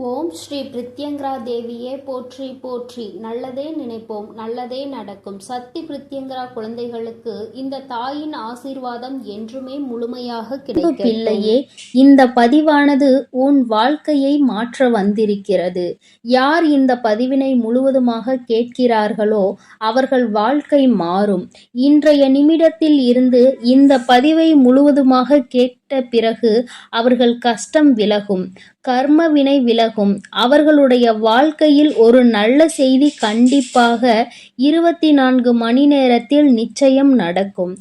ஓம் ஸ்ரீ பிரித்யங்கரா தேவியே போற்றி போற்றி. நல்லதே நினைப்போம், நல்லதே நடக்கும். சக்தி பிரித்யங்கரா குழந்தைகளுக்கு இந்த தாயின் ஆசீர்வாதம் என்றுமே முழுமையாக கிடைக்கும். பிள்ளையே, இந்த பதிவானது உன் வாழ்க்கையை மாற்ற வந்திருக்கிறது. யார் இந்த பதிவினை முழுவதுமாக கேட்கிறார்களோ அவர்கள் வாழ்க்கை மாறும். இன்றைய நிமிடத்தில் இருந்து இந்த பதிவை முழுவதுமாக கேட்ட பிறகு அவர்கள் கஷ்டம் விலகும், கர்ம வினை விலகும். அவர்களுடைய வாழ்க்கையில் ஒரு நல்ல செய்தி கண்டிப்பாக 24 மணி நேரத்தில் நிச்சயம் நடக்கும்.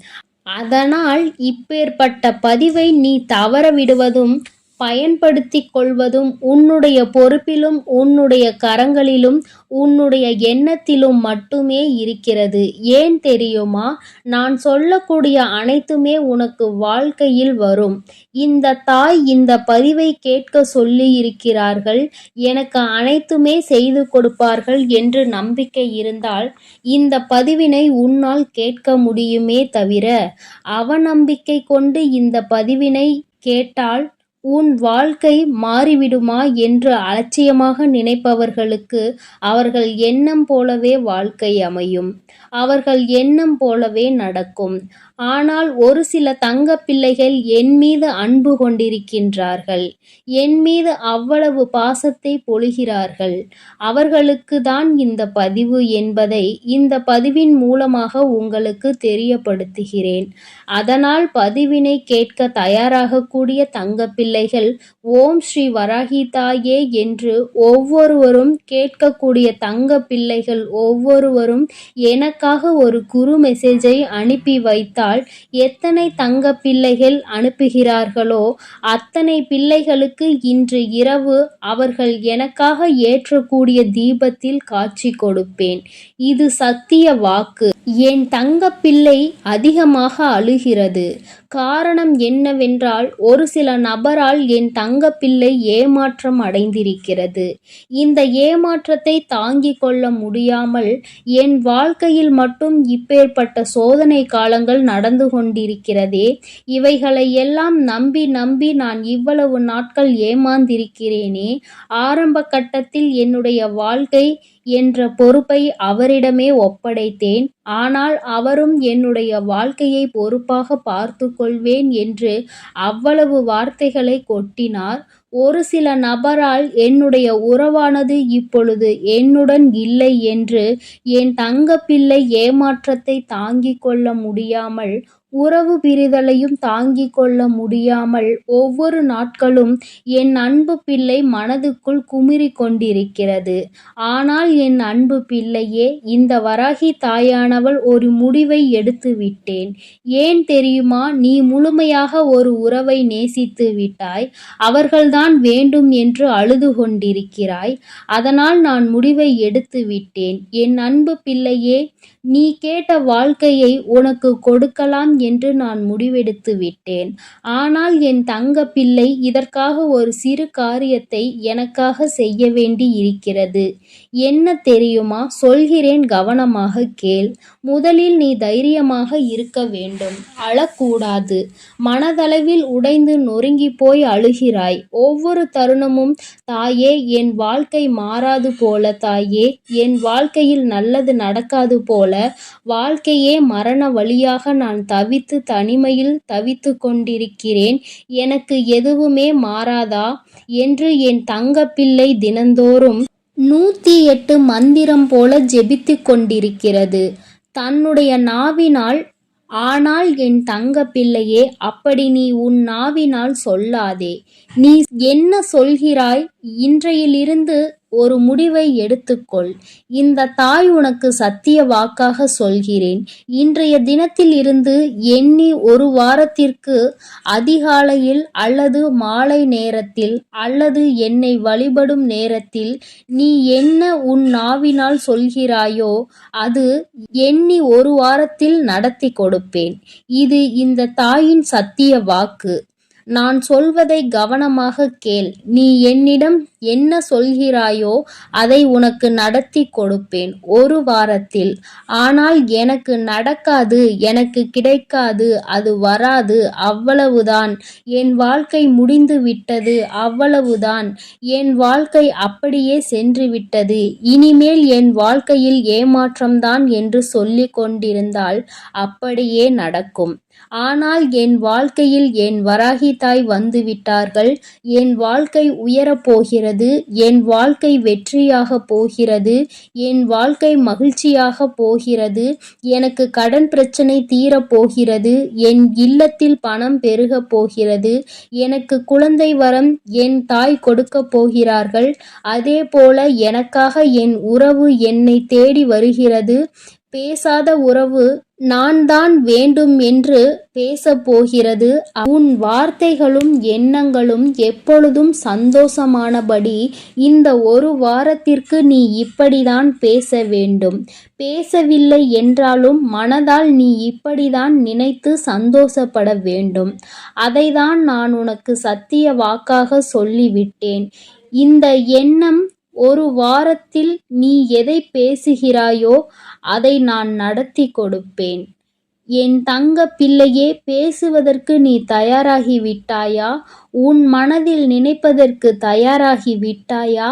அதனால் இப்பேற்பட்ட பதிவை நீ தவற விடுவதும் பயன்படுத்திக் கொள்வதும் உன்னுடைய பொறுப்பிலும் உன்னுடைய கரங்களிலும் உன்னுடைய எண்ணத்திலும் மட்டுமே இருக்கிறது. ஏன் தெரியுமா? நான் சொல்லக்கூடிய அனைத்துமே உனக்கு வாழ்க்கையில் வரும். இந்த தாய் இந்த பதிவை கேட்க சொல்லி இருக்கிறார்கள். எனக்கு அனைத்துமே செய்து கொடுப்பார்கள் என்று நம்பிக்கை இருந்தால் இந்த பதிவினை உன்னால் கேட்க முடியுமே தவிர அவநம்பிக்கை கொண்டு இந்த பதிவினை கேட்டால் உன் வாழ்க்கை மாறிவிடுமா என்று அலட்சியமாக நினைப்பவர்களுக்கு அவர்கள் எண்ணம் போலவே வாழ்க்கை அமையும். அவர்கள் எண்ணம் போலவே நடக்கும். ஆனால் ஒரு சில தங்க பிள்ளைகள் என் மீது அன்பு கொண்டிருக்கின்றார்கள். என் மீது அவ்வளவு பாசத்தை பொழிகிறார்கள். அவர்களுக்கு தான் இந்த பதிவு என்பதை இந்த பதிவின் மூலமாக உங்களுக்கு தெரியப்படுத்துகிறேன். அதனால் பதிவினை கேட்க தயாராகக்கூடிய தங்க பிள்ளைகள் ஓம் ஸ்ரீ வராகி தாயே என்று ஒவ்வொருவரும் கேட்கக்கூடிய தங்க பிள்ளைகள் ஒவ்வொருவரும் எனக்காக ஒரு குறு மெசேஜை அனுப்பி வைத்தால் எத்தனை தங்க பிள்ளைகள் அனுப்புகிறார்களோ அத்தனை பிள்ளைகளுக்கு இன்று இரவு அவர்கள் எனக்காக ஏற்றக்கூடிய தீபத்தில் காட்சி கொடுப்பேன். இது சத்திய வாக்கு. என் தங்க பிள்ளை அதிகமாக அழுகிறது. காரணம் என்னவென்றால் ஒரு சில நபரால் என் தங்க பிள்ளை ஏமாற்றம் அடைந்திருக்கிறது. இந்த ஏமாற்றத்தை தாங்கிக் கொள்ள முடியாமல் என் வாழ்க்கையில் மட்டும் இப்பேற்பட்ட சோதனை காலங்கள் நடந்து கொண்டிருக்கிறதே, இவைகளை எல்லாம் நம்பி நம்பி நான் இவ்வளவு நாட்கள் ஏமாந்திருக்கிறேனே. ஆரம்ப கட்டத்தில் என்னுடைய வாழ்க்கை என்ற பொறுப்பை அவரிடமே ஒப்படைத்தேன். ஆனால் அவரும் என்னுடைய வாழ்க்கையை பொறுப்பாக பார்த்து கொள்வேன் என்று அவ்வளவு வார்த்தைகளை கொட்டினார். ஒரு சில நபரால் என்னுடைய உறவானது இப்பொழுது என்னுடன் இல்லை என்று என் தங்க பிள்ளை ஏமாற்றத்தை தாங்கிக் கொள்ள முடியாமல் உறவு பிரிதலையும் தாங்கிக் கொள்ள முடியாமல் ஒவ்வொரு நாட்களும் என் அன்பு பிள்ளை மனதுக்குள் குமுறி கொண்டிருக்கிறது. ஆனால் என் அன்பு பிள்ளையே, இந்த வராகி தாயானவள் ஒரு முடிவை எடுத்து விட்டேன். ஏன் தெரியுமா? நீ முழுமையாக ஒரு உறவை நேசித்து விட்டாய். அவர்கள்தான் வேண்டும் என்று அழுது கொண்டிருக்கிறாய். அதனால் நான் முடிவை எடுத்து விட்டேன். என் அன்பு பிள்ளையே, நீ கேட்ட வாழ்க்கையை உனக்கு கொடுக்கலாம் என்று நான் முடிவெடுத்து விட்டேன். ஆனால் என் தங்க பிள்ளை இதற்காக ஒரு சிறு காரியத்தை எனக்காக செய்ய வேண்டி இருக்கிறது. என்ன தெரியுமா? சொல்கிறேன், கவனமாக கேள். முதலில் நீ தைரியமாக இருக்க வேண்டும். அழக்கூடாது. மனதளவில் உடைந்து நொறுங்கி போய் அழுகிறாய். ஒவ்வொரு தருணமும் தாயே, என் வாழ்க்கை மாறாது போல, தாயே என் வாழ்க்கையில் நல்லது நடக்காது போல, வாழ்க்கையே மரண வழியாக நான் தவித்து தனிமையில் தவித்து கொண்டிருக்கிறேன். எனக்கு எதுவுமே மாறாதா என்று என் தங்க பிள்ளை தினந்தோறும் 108 மந்திரம் போல ஜெபித்து கொண்டிருக்கிறது தன்னுடைய நாவினால். ஆனால் என் தங்க பிள்ளையே, அப்படி நீ உன் நாவினால் சொல்லாதே. நீ என்ன சொல்கிறாய்? இன்றையிலிருந்து ஒரு முடிவை எடுத்துக்கொள். இந்த தாய் உனக்கு சத்திய வாக்காக சொல்கிறேன். இன்றைய தினத்தில் இருந்து எண்ணி ஒரு வாரத்திற்கு அதிகாலையில் அல்லது மாலை நேரத்தில் அல்லது என்னை வழிபடும் நேரத்தில் நீ என்ன உன் நாவினால் சொல்கிறாயோ அது எண்ணி ஒரு வாரத்தில் நடத்தி கொடுப்பேன். இது இந்த தாயின் சத்திய வாக்கு. நான் சொல்வதை கவனமாக கேள். நீ என்னிடம் என்ன சொல்கிறாயோ அதை உனக்கு நடத்தி கொடுப்பேன் 1 வாரத்தில். ஆனால் எனக்கு நடக்காது, எனக்கு கிடைக்காது, அது வராது, அவ்வளவுதான். என் வாழ்க்கை முடிந்து விட்டது, அவ்வளவுதான். என் வாழ்க்கை அப்படியே சென்று விட்டது. இனிமேல் என் வாழ்க்கையில் ஏமாற்றம்தான் என்று சொல்லிக் கொண்டிருந்தால் அப்படியே நடக்கும். ஆனால் என் வாழ்க்கையில் என் வராகி தாய் வந்துவிட்டார்கள். என் வாழ்க்கை உயரப் போகிறது. என் வாழ்க்கை வெற்றியாக போகிறது. என் வாழ்க்கை மகிழ்ச்சியாக போகிறது. எனக்கு கடன் பிரச்சனை தீரப் போகிறது. என் இல்லத்தில் பணம் பெருகப் போகிறது. எனக்கு குழந்தை வரம் என் தாய் கொடுக்கப் போகிறார்கள். அதே போல எனக்காக என் உறவு என்னை தேடி வருகிறது. பேசாத உறவு நான் தான் வேண்டும் என்று பேசப் போகிறது. உன் வார்த்தைகளும் எண்ணங்களும் எப்பொழுதும் சந்தோஷமானபடி இந்த 1 வாரத்திற்கு நீ இப்படிதான் பேச வேண்டும். பேசவில்லை என்றாலும் மனதால் நீ இப்படிதான் நினைத்து சந்தோஷப்பட வேண்டும். அதைதான் நான் உனக்கு சத்திய வாக்காக சொல்லிவிட்டேன். இந்த எண்ணம் 1 வாரத்தில் நீ எதை பேசுகிறாயோ அதை நான் நடத்தி கொடுப்பேன். என் தங்க பிள்ளையே, பேசுவதற்கு நீ தயாராகி விட்டாயா? உன் மனதில் நினைப்பதற்கு தயாராகி விட்டாயா?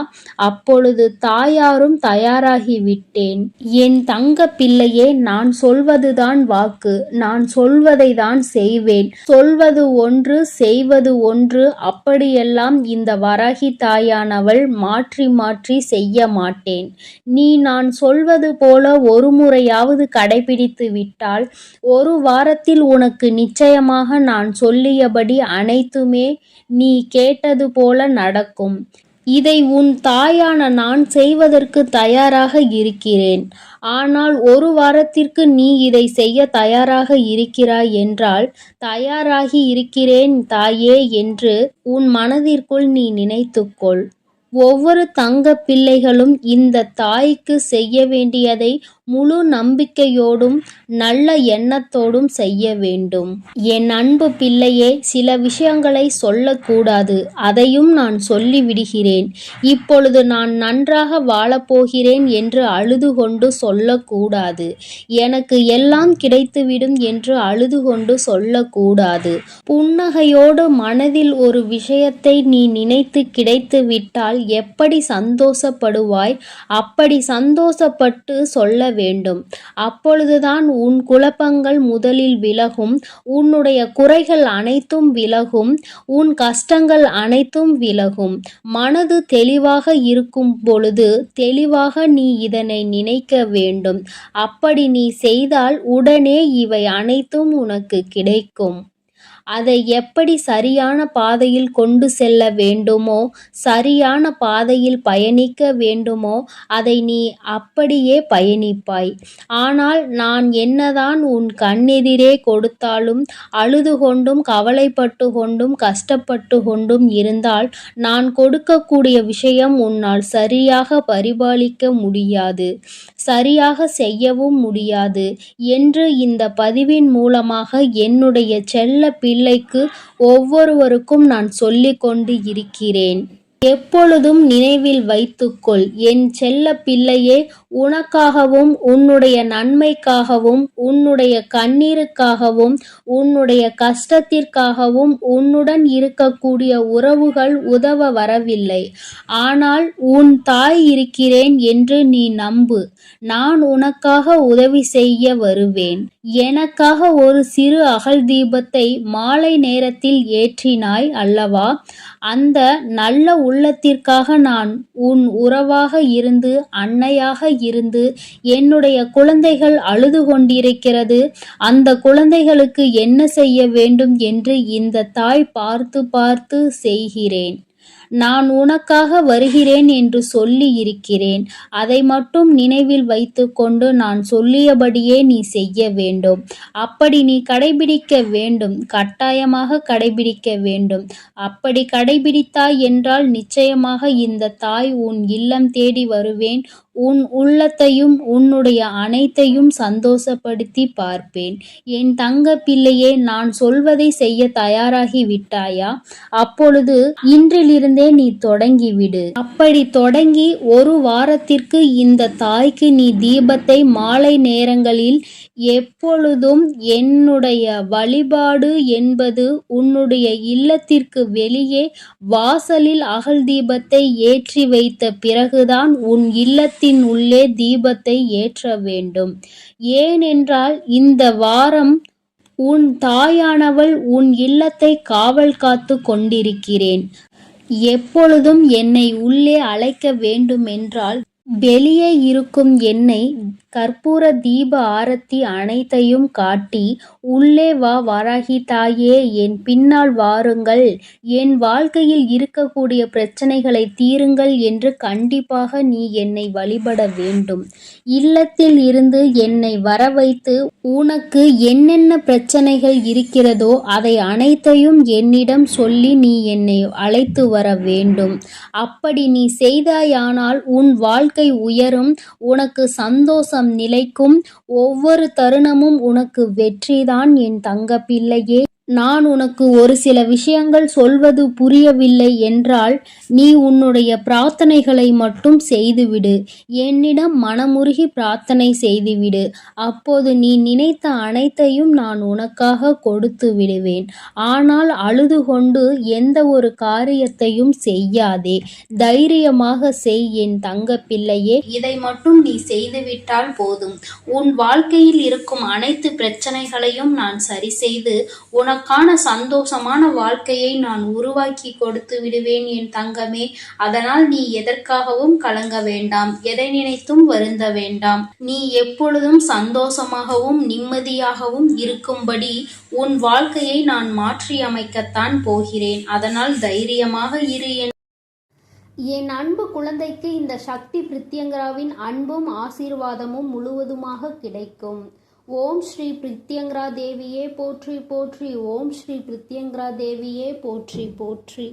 அப்பொழுது தாயாரும் தயாராகி விட்டேன். என் தங்க பிள்ளையே, நான் சொல்வதுதான் வாக்கு. நான் சொல்வதை தான் செய்வேன். சொல்வது ஒன்று, செய்வது ஒன்று. அப்படியெல்லாம் இந்த வராகி தாயானவள் மாற்றி மாற்றி செய்ய மாட்டேன். நீ நான் சொல்வது போல ஒரு முறையாவது கடைபிடித்து விட்டால் 1 வாரத்தில் உனக்கு நிச்சயமாக நான் சொல்லியபடி அனைத்துமே நீ கேட்டது போல நடக்கும். இதை உன் தாயான நான் செய்வதற்கு தயாராக இருக்கிறேன். ஆனால் 1 வாரத்திற்கு நீ இதை செய்ய தயாராக இருக்கிறாய் என்றால், தயாராகி இருக்கிறேன் தாயே என்று உன் மனதிற்குள் நீ நினைத்துக்கொள். ஒவ்வொரு தங்க பிள்ளைகளும் இந்த தாய்க்கு செய்ய வேண்டியதை முழு நம்பிக்கையோடும் நல்ல எண்ணத்தோடும் செய்ய வேண்டும். என் அன்பு பிள்ளையே, சில விஷயங்களை சொல்லக்கூடாது. அதையும் நான் சொல்லிவிடுகிறேன். இப்பொழுது நான் நன்றாக வாழப்போகிறேன் என்று அழுது கொண்டு சொல்லக்கூடாது. எனக்கு எல்லாம் கிடைத்துவிடும் என்று அழுது கொண்டு சொல்லக்கூடாது. புன்னகையோடு மனதில் ஒரு விஷயத்தை நீ நினைத்து கிடைத்து விட்டால் எப்படி சந்தோஷப்படுவாய்? அப்படி சந்தோஷப்பட்டு சொல்ல வேண்டும். அப்பொழுதுதான் உன் குழப்பங்கள் முதலில் விலகும். உன்னுடைய குறைகள் அனைத்தும் விலகும். உன் கஷ்டங்கள் அனைத்தும் விலகும். மனது தெளிவாக இருக்கும் பொழுது தெளிவாக நீ இதனை நினைக்க வேண்டும். அப்படி நீ செய்தால் உடனே இவை அனைத்தும் உனக்கு கிடைக்கும். அதை எப்படி சரியான பாதையில் கொண்டு செல்ல வேண்டுமோ, சரியான பாதையில் பயணிக்க வேண்டுமோ அதை நீ அப்படியே பயணிப்பாய். ஆனால் நான் என்னதான் உன் கண்ணெதிரே கொடுத்தாலும் அழுது கொண்டும் கவலைப்பட்டு கொண்டும் கஷ்டப்பட்டு கொண்டும் இருந்தால் நான் கொடுக்கக்கூடிய விஷயம் உன்னால் சரியாக பரிபாலிக்க முடியாது, சரியாக செய்யவும் முடியாது என்று இந்த பதிவின் மூலமாக என்னுடைய செல்ல பிள்ளைக்கு ஒவ்வொருவருக்கும் நான் சொல்லிக் கொண்டு இருக்கிறேன். எப்பொழுதும் நினைவில் வைத்துக்கொள் என் செல்ல பிள்ளையே, உனக்காகவும் உன்னுடைய நன்மைக்காகவும் உன்னுடைய கண்ணீருக்காகவும் உன்னுடைய கஷ்டத்திற்காகவும் உன்னுடன் இருக்கக்கூடிய உறவுகள் உதவ வரவில்லை. ஆனால் உன் தாய் இருக்கிறேன் என்று நீ நம்பு. நான் உனக்காக உதவி செய்ய வருவேன். எனக்காக ஒரு சிறு அகல் தீபத்தை மாலை நேரத்தில் ஏற்றினாய் அல்லவா? அந்த நல்ல உள்ளத்திற்காக நான் உன் உறவாக இருந்து அன்னையாக இருந்து என்னுடைய குழந்தைகள் அழுது கொண்டிருக்கிறது, அந்த குழந்தைகளுக்கு என்ன செய்ய வேண்டும் என்று இந்த தாய் பார்த்து பார்த்து செய்கிறேன். நான் உனக்காக வருகிறேன் என்று சொல்லி இருக்கிறேன். அதை மட்டும் நினைவில் வைத்துக்கொண்டு நான் சொல்லியபடியே நீ செய்ய வேண்டும். அப்படி நீ கடைபிடிக்க வேண்டும். கட்டாயமாக கடைபிடிக்க வேண்டும். அப்படி கடைபிடித்தாய் என்றால் நிச்சயமாக இந்த தாய் உன் இல்லம் தேடி வருவேன். உன் உள்ளத்தையும் உன்னுடைய அனைத்தையும் சந்தோஷப்படுத்தி பார்ப்பேன். என் தங்க பிள்ளையே, நான் சொல்வதை செய்ய தயாராகி விட்டாயா? அப்பொழுது இன்றிலிருந்தே நீ தொடங்கிவிடு. அப்படி தொடங்கி ஒரு வாரத்திற்கு இந்த தாய்க்கு நீ தீபத்தை மாலை நேரங்களில் எப்பொழுதும் என்னுடைய வழிபாடு என்பது உன்னுடைய இல்லத்திற்கு வெளியே வாசலில் அகல் தீபத்தை ஏற்றி வைத்த பிறகுதான் உன் இல்லத்தின் உள்ளே தீபத்தை ஏற்ற வேண்டும். ஏனென்றால் இந்த வாரம் உன் தாயானவள் உன் இல்லத்தை காவல் காத்து கொண்டிருக்கிறேன். எப்பொழுதும் என்னை உள்ளே அழைக்க வேண்டுமென்றால் வெளியே இருக்கும் என்னை கற்பூர தீப ஆரத்தி அனைத்தையும் காட்டி, உள்ளே வா வராகி தாயே, என் பின்னால் வாருங்கள், என் வாழ்க்கையில் இருக்கக்கூடிய பிரச்சனைகளை தீருங்கள் என்று கண்டிப்பாக நீ என்னை வழிபட வேண்டும். இல்லத்தில் இருந்து என்னை வர வைத்து உனக்கு என்னென்ன பிரச்சனைகள் இருக்கிறதோ அதை அனைத்தையும் என்னிடம் சொல்லி நீ என்னை அழைத்து வர வேண்டும். அப்படி நீ செய்தாயானால் உன் வாழ்க்கை உயரும், உனக்கு சந்தோஷம் நிலைக்கும், ஒவ்வொரு தருணமும் உனக்கு வெற்றிதான் என் தங்க பிள்ளையே. நான் உனக்கு ஒரு சில விஷயங்கள் சொல்வது புரியவில்லை என்றால் நீ உன்னுடைய பிரார்த்தனைகளை மட்டும் செய்துவிடு. என்னிடம் மனமுருகி பிரார்த்தனை செய்துவிடு. அப்போது நீ நினைத்த அனைத்தையும் நான் உனக்காக கொடுத்து விடுவேன். ஆனால் அழுது கொண்டு எந்த ஒரு காரியத்தையும் செய்யாதே. தைரியமாக செய் என் தங்க பிள்ளையே. இதை மட்டும் நீ செய்துவிட்டால் போதும். உன் வாழ்க்கையில் இருக்கும் அனைத்து பிரச்சனைகளையும் நான் சரி செய்து உனக்கான சந்தோஷமான வாழ்க்கையை நான் உருவாக்கி கொடுத்து விடுவேன் என் தங்கமே. அதனால் நீ எதற்காகவும் கலங்க வேண்டாம், எதை நினைத்தும் வருந்த வேண்டாம். நீ எப்பொழுதும் சந்தோஷமாகவும் நிம்மதியாகவும் இருக்கும்படி உன் வாழ்க்கையை நான் மாற்றி அமைக்கத்தான் போகிறேன். அதனால் தைரியமாக இரு. என் அன்பு குழந்தைக்கு இந்த சக்தி பிரித்யங்கராவின் அன்பும் ஆசீர்வாதமும் முழுவதுமாக கிடைக்கும். ஓம் ஸ்ரீ பிரித்யங்கரா தேவியே போற்றி போற்றி. ஓம் ஸ்ரீ பிரித்யங்கரா தேவியே போற்றி போற்றி.